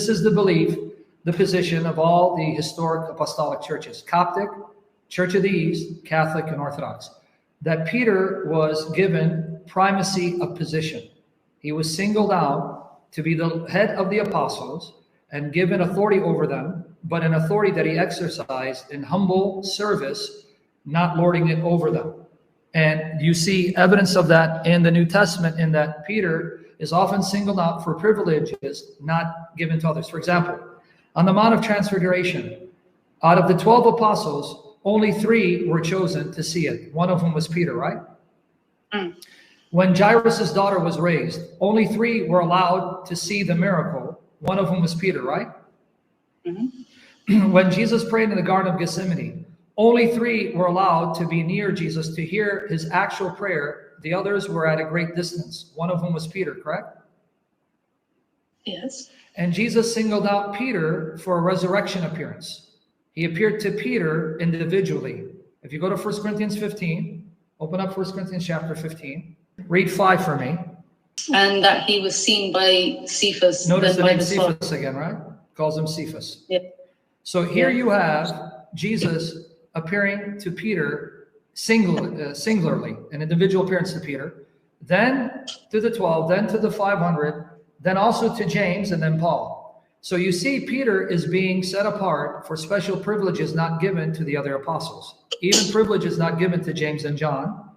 is the belief, the position of all the historic apostolic churches, Coptic, Church of the East, Catholic, and Orthodox, that Peter was given primacy of position. He was singled out to be the head of the apostles and given authority over them, but an authority that he exercised in humble service, not lording it over them. And you see evidence of that in the New Testament, in that Peter is often singled out for privileges not given to others. For example, on the Mount of Transfiguration, out of the 12 apostles, only 3 were chosen to see it. One of them was Peter, right? When Jairus' daughter was raised, only 3 were allowed to see the miracle. One of them was Peter, right? When Jesus prayed in the Garden of Gethsemane, only 3 were allowed to be near Jesus to hear his actual prayer. The others were at a great distance. One of them was Peter, correct? Yes. And Jesus singled out Peter for a resurrection appearance. He appeared to Peter individually. If you go to 1 Corinthians 15, open up 1 Corinthians chapter 15, read 5 for me. And that he was seen by Cephas. Notice the name Cephas again, right? Calls him Cephas. Yeah. So here you have Jesus appearing to Peter singularly, an individual appearance to Peter, then to the 12, then to the 500, then also to James, and then Paul. So you see Peter is being set apart for special privileges not given to the other apostles, even privileges not given to James and John.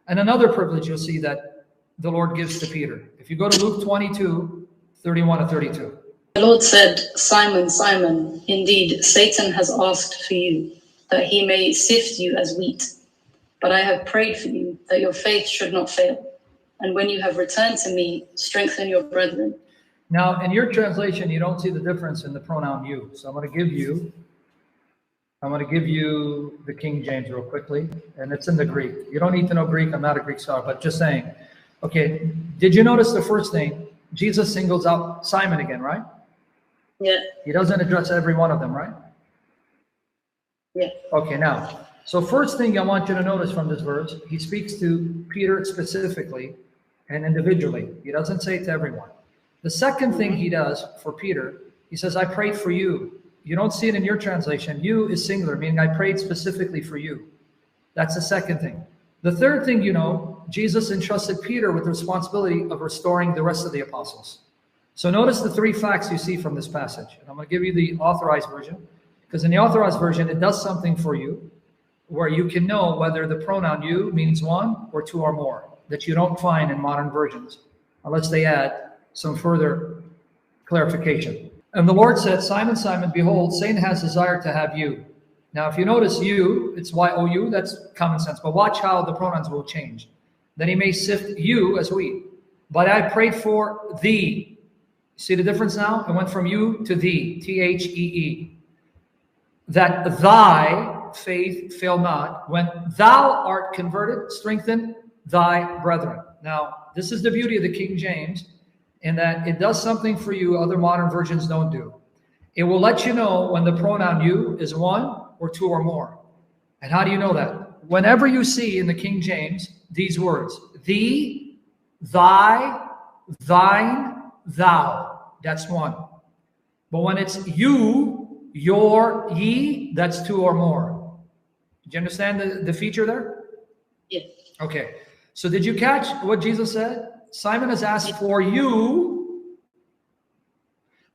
And another privilege you'll see that the Lord gives to Peter. If you go to Luke 22, 31 to 32. The Lord said, Simon, Simon, indeed Satan has asked for you, that he may sift you as wheat. But I have prayed for you, that your faith should not fail. And when you have returned to me, strengthen your brethren. Now, in your translation, you don't see the difference in the pronoun you. So I'm going to give you the King James real quickly, and it's in the Greek. You don't need to know Greek. I'm not a Greek scholar, but just saying. Okay, did you notice the first thing? Jesus singles out Simon again, right? Yeah. He doesn't address every one of them, right? Yeah. Okay, now, so first thing I want you to notice from this verse, he speaks to Peter specifically and individually. He doesn't say it to everyone. The second thing he does for Peter, he says, I prayed for you. You don't see it in your translation. You is singular, meaning I prayed specifically for you. That's the second thing. The third thing, you know, Jesus entrusted Peter with the responsibility of restoring the rest of the apostles. So notice the 3 facts you see from this passage. And I'm going to give you the authorized version, because in the authorized version, it does something for you where you can know whether the pronoun you means 1 or 2 or more, that you don't find in modern versions, unless they add some further clarification. And the Lord said, Simon, Simon, behold, Satan has desired to have you. Now, if you notice you, it's Y-O-U, that's common sense. But watch how the pronouns will change. That he may sift you as wheat. But I prayed for thee. See the difference now? It went from you to thee, T-H-E-E. That thy faith fail not. When thou art converted, strengthen thy brethren. Now, this is the beauty of the King James, in that it does something for you other modern versions don't do. It will let you know when the pronoun you is 1 or 2 or more. And how do you know that? Whenever you see in the King James these words, thee, thy, thine, thou, that's 1. But when it's you, your, ye, that's 2 or more. Do you understand the feature there? Yes. Okay. So did you catch what Jesus said? Simon has asked for you,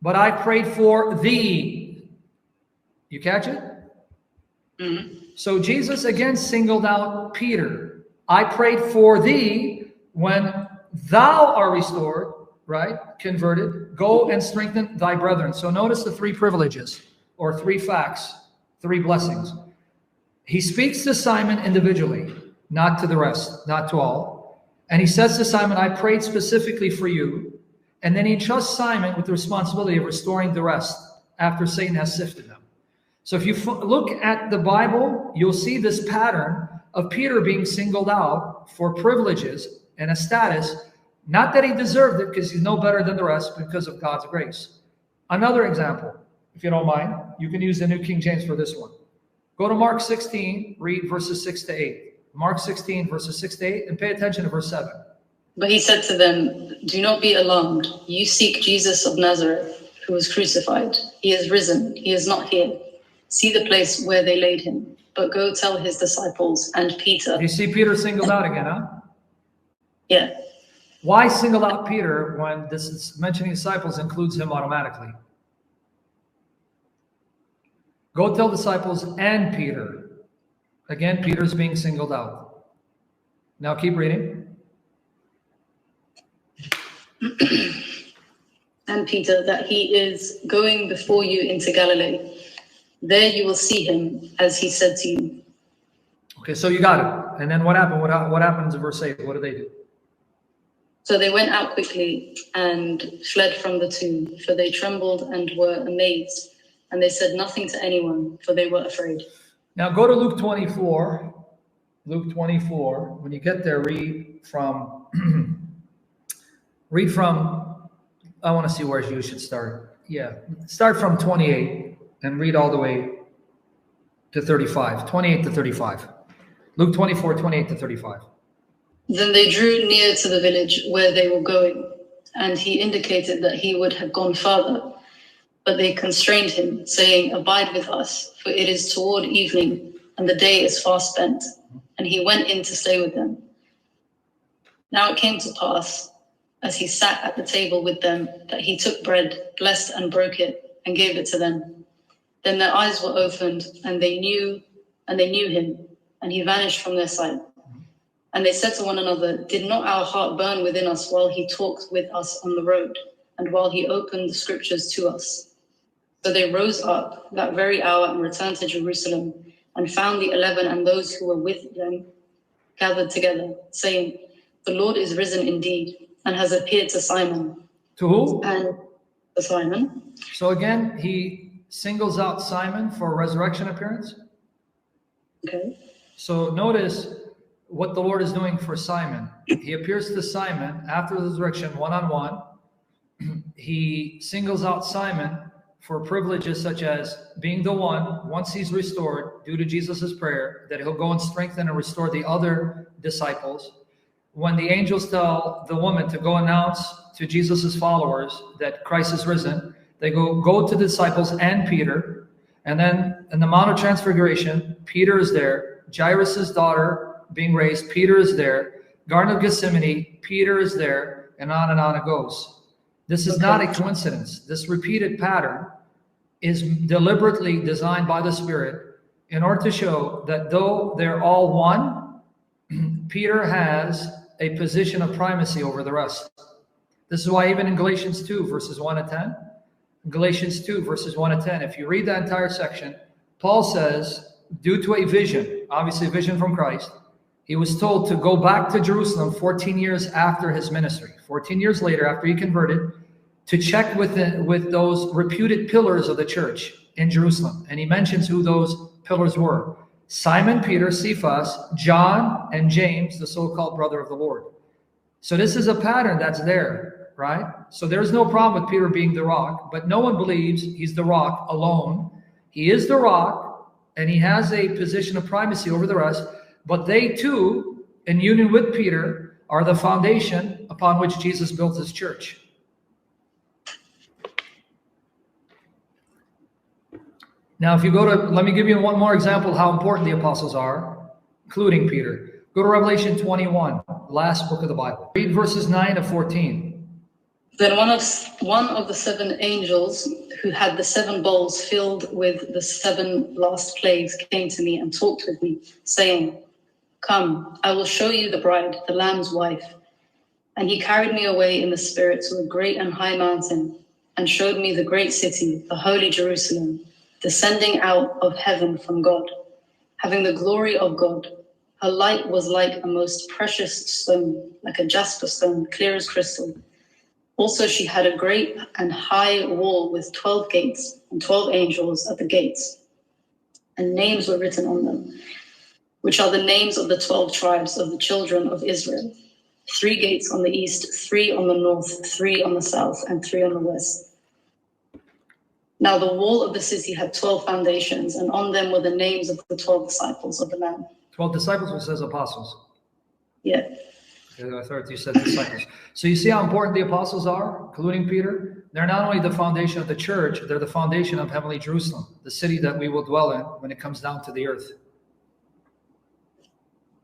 but I prayed for thee. You catch it? Mm-hmm. So Jesus again singled out Peter. I prayed for thee when thou art restored, right? Converted. Go and strengthen thy brethren. So notice the 3 privileges or 3 facts, 3 blessings. He speaks to Simon individually, not to the rest, not to all. And he says to Simon, I prayed specifically for you. And then he entrusts Simon with the responsibility of restoring the rest after Satan has sifted them. So if you look at the Bible, you'll see this pattern of Peter being singled out for privileges and a status, not that he deserved it because he's no better than the rest, but because of God's grace. Another example, if you don't mind, you can use the New King James for this one. Go to Mark 16, read verses 6 to 8. Mark 16, verses 6 to 8, and pay attention to verse 7. But he said to them, do not be alarmed. You seek Jesus of Nazareth, who was crucified. He is risen. He is not here. See the place where they laid him. But go tell his disciples and Peter. You see Peter singled out again, huh? Yeah. Why single out Peter when this is mentioning disciples includes him automatically? Go tell disciples and Peter. Again, Peter's being singled out. Now keep reading. And Peter, that he is going before you into Galilee. There you will see him, as he said to you. Okay, so you got it. And then what happened? What happens in verse 8? What do they do? So they went out quickly and fled from the tomb, for they trembled and were amazed. And they said nothing to anyone, for they were afraid. Now go to Luke 24. Luke 24. When you get there, read from, I want to see where you should start. Yeah, start from 28 and read all the way to 35. 28 to 35. Luke 24, 28 to 35. Then they drew near to the village where they were going, and he indicated that he would have gone farther. But they constrained him, saying, Abide with us, for it is toward evening, and the day is fast spent. And he went in to stay with them. Now it came to pass, as he sat at the table with them, that he took bread, blessed and broke it, and gave it to them. Then their eyes were opened, and they knew him, and he vanished from their sight. And they said to one another, Did not our heart burn within us while he talked with us on the road, and while he opened the scriptures to us? So they rose up that very hour and returned to Jerusalem, and found the 11 and those who were with them gathered together, saying, The Lord is risen indeed, and has appeared to Simon. To who? And to Simon. So again, he singles out Simon for a resurrection appearance. Okay. So notice what the Lord is doing for Simon. He appears to Simon after the resurrection, one-on-one. He singles out Simon for privileges such as being the one, once he's restored, due to Jesus' prayer, that he'll go and strengthen and restore the other disciples. When the angels tell the woman to go announce to Jesus' followers that Christ is risen, they go to the disciples and Peter. And then in the Mount of Transfiguration, Peter is there. Jairus' daughter being raised, Peter is there. Garden of Gethsemane, Peter is there, and on it goes. This is not a coincidence. This repeated pattern is deliberately designed by the Spirit in order to show that though they're all one, Peter has a position of primacy over the rest. This is why even in Galatians 2, verses 1 to 10, Galatians 2, verses 1 to 10, if you read that entire section, Paul says, due to a vision, obviously a vision from Christ, he was told to go back to Jerusalem 14 years after his ministry, 14 years later after he converted, to check with those reputed pillars of the church in Jerusalem. And he mentions who those pillars were. Simon, Peter, Cephas, John, and James, the so-called brother of the Lord. So this is a pattern that's there, right? So there's no problem with Peter being the rock, but no one believes he's the rock alone. He is the rock, and he has a position of primacy over the rest. But they too, in union with Peter, are the foundation upon which Jesus built his church. Now, if you go to, let me give you one more example of how important the apostles are, including Peter. Go to Revelation 21, last book of the Bible. Read verses 9 to 14. Then one of the 7 angels who had the 7 bowls filled with the 7 last plagues came to me and talked with me, saying, Come, I will show you the bride, the Lamb's wife. And he carried me away in the spirit to a great and high mountain, and showed me the great city, the holy Jerusalem, descending out of heaven from God, having the glory of God. Her light was like a most precious stone, like a jasper stone, clear as crystal. Also she had a great and high wall with 12 gates, and 12 angels at the gates. And names were written on them, which are the names of the 12 tribes of the children of Israel. 3 gates on the east, 3 on the north, 3 on the south, and 3 on the west. Now the wall of the city had 12 foundations, and on them were the names of the 12 disciples of the Lamb. 12 disciples, it says apostles. Yeah. I thought you said disciples. So you see how important the apostles are, including Peter? they're not only the foundation of the church, they're the foundation of heavenly Jerusalem, the city that we will dwell in when it comes down to the earth.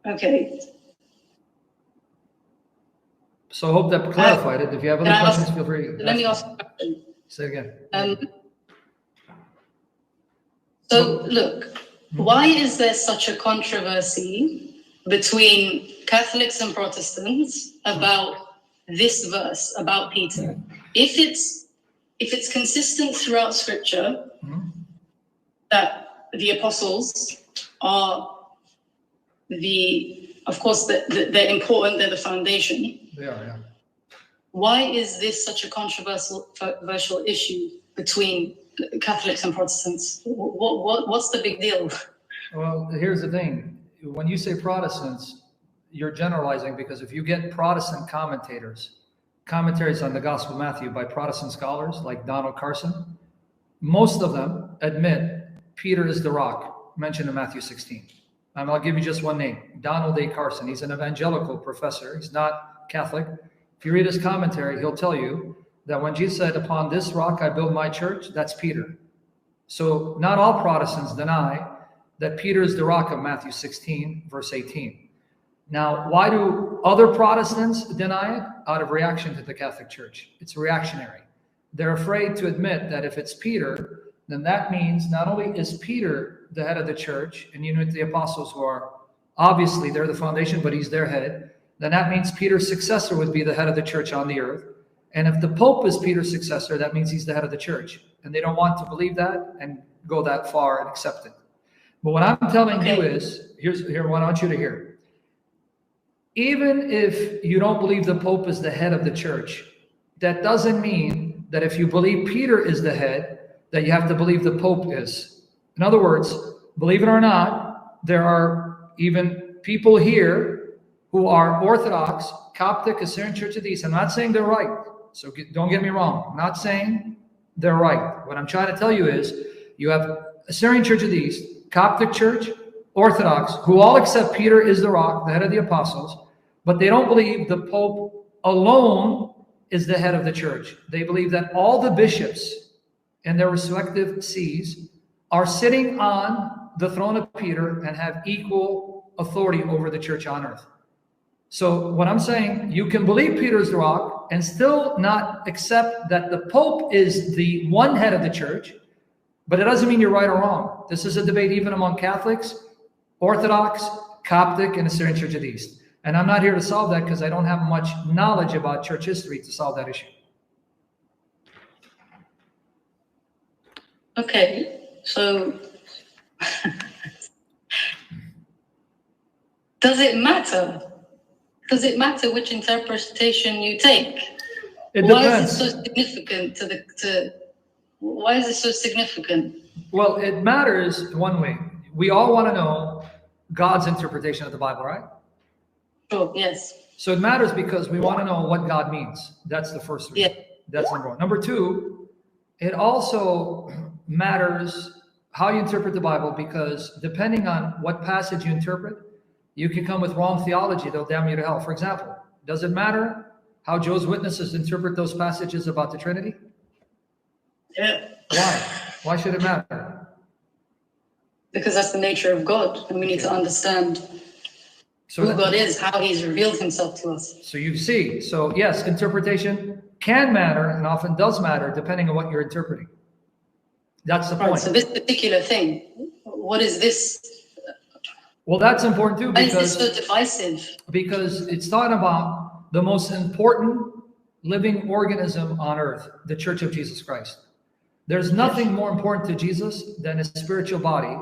Okay. So I hope that clarified it. If you have other questions, feel free. Let me ask a question. Say it again. So look, why is there such a controversy between Catholics and Protestants about this verse about Peter? If it's consistent throughout Scripture that the apostles are of course, they're important. They're the foundation. They are, yeah. Why is this such a controversial issue between Catholics and Protestants? What's the big deal? Well, here's the thing. When you say Protestants, you're generalizing, because if you get Protestant commentaries on the Gospel of Matthew by Protestant scholars like Donald Carson, most of them admit Peter is the rock mentioned in Matthew 16. And I'll give you just one name, Donald A. Carson. He's an evangelical professor. He's not Catholic. If you read his commentary, he'll tell you that when Jesus said, "Upon this rock I build my church," that's Peter. So not all Protestants deny that Peter is the rock of Matthew 16, verse 18. Now, why do other Protestants deny it? Out of reaction to the Catholic Church. It's reactionary. They're afraid to admit that if it's Peter, then that means not only is Peter the head of the church, and you know the apostles who are, obviously they're the foundation, but he's their head, then that means Peter's successor would be the head of the church on the earth. And if the Pope is Peter's successor, that means he's the head of the church. And they don't want to believe that and go that far and accept it. But what I'm telling you is, here's what I want you to hear. Even if you don't believe the Pope is the head of the church, that doesn't mean that if you believe Peter is the head, that you have to believe the Pope is. In other words, believe it or not, there are even people here who are Orthodox, Coptic, Assyrian Church of the East. I'm not saying they're right, so don't get me wrong. I'm not saying they're right. What I'm trying to tell you is you have Assyrian Church of the East, Coptic Church, Orthodox, who all accept Peter is the rock, the head of the apostles, but they don't believe the Pope alone is the head of the church. They believe that all the bishops in their respective sees are sitting on the throne of Peter and have equal authority over the church on earth. So what I'm saying, you can believe Peter's the rock and still not accept that the Pope is the one head of the church, but it doesn't mean you're right or wrong. This is a debate even among Catholics, Orthodox, Coptic, and Assyrian Church of the East. And I'm not here to solve that because I don't have much knowledge about church history to solve that issue. Okay. So, does it matter? Does it matter which interpretation you take? It why depends. Is it so significant why is it so significant? Well, it matters one way. We all want to know God's interpretation of the Bible, right? Sure, yes. So it matters because we want to know what God means. That's the first reason. Yeah. That's number one. Number two, it also matters how you interpret the Bible, because depending on what passage you interpret, you can come with wrong theology that'll damn you to hell. For example, does it matter how Jehovah's Witnesses interpret those passages about the Trinity? Yeah. Why? Why should it matter? Because that's the nature of God, and we need to understand who God is, how he's revealed himself to us. So you see, so yes, interpretation can matter and often does matter depending on what you're interpreting. That's the point. Right, so this particular thing, what is this? Well, that's important too, because why is this so divisive? Because it's talking about the most important living organism on earth, the Church of Jesus Christ. There's nothing more important to Jesus than his spiritual body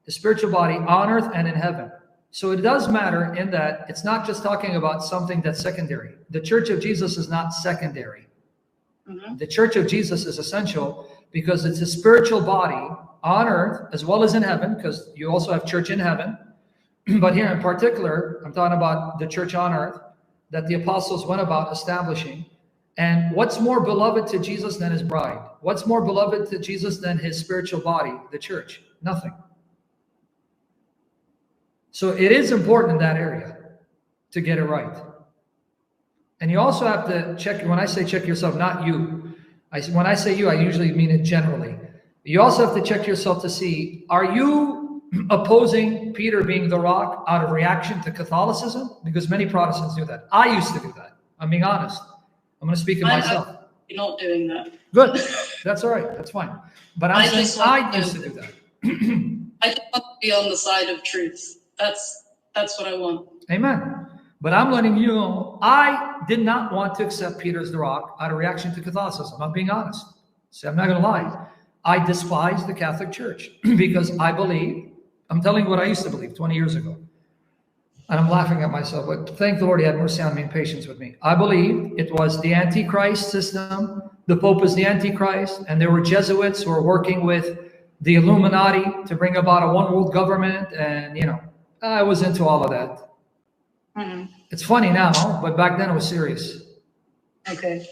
on earth and in heaven. So it does matter in that it's not just talking about something that's secondary. The Church of Jesus is not secondary. Mm-hmm. The Church of Jesus is essential because it's a spiritual body on earth as well as in heaven, because you also have church in heaven. But here in particular, I'm talking about the church on earth that the apostles went about establishing. And what's more beloved to Jesus than his bride? What's more beloved to Jesus than his spiritual body, the church? Nothing. So it is important in that area to get it right. And you also have to check, when I say check yourself, not you. When I say you, I usually mean it generally. You also have to check yourself to see, are you opposing Peter being the rock out of reaction to Catholicism? Because many Protestants do that. I used to do that. I'm being honest. I'm going to speak of myself. I'm not doing that. Good. That's all right. That's fine. But I'm saying I used to do that. I just want to be on the side of truth. That's what I want. Amen. But I'm letting you know, I did not want to accept Peter as the rock out of reaction to Catholicism. I'm being honest. See, I'm not going to lie. I despise the Catholic Church because I believe, I'm telling you what I used to believe 20 years ago. And I'm laughing at myself, but thank the Lord he had mercy on me and patience with me. I believed it was the Antichrist system. The Pope is the Antichrist, and there were Jesuits who were working with the Illuminati to bring about a one world government. And, you know, I was into all of that. Mm-hmm. It's funny now, but back then it was serious. Okay.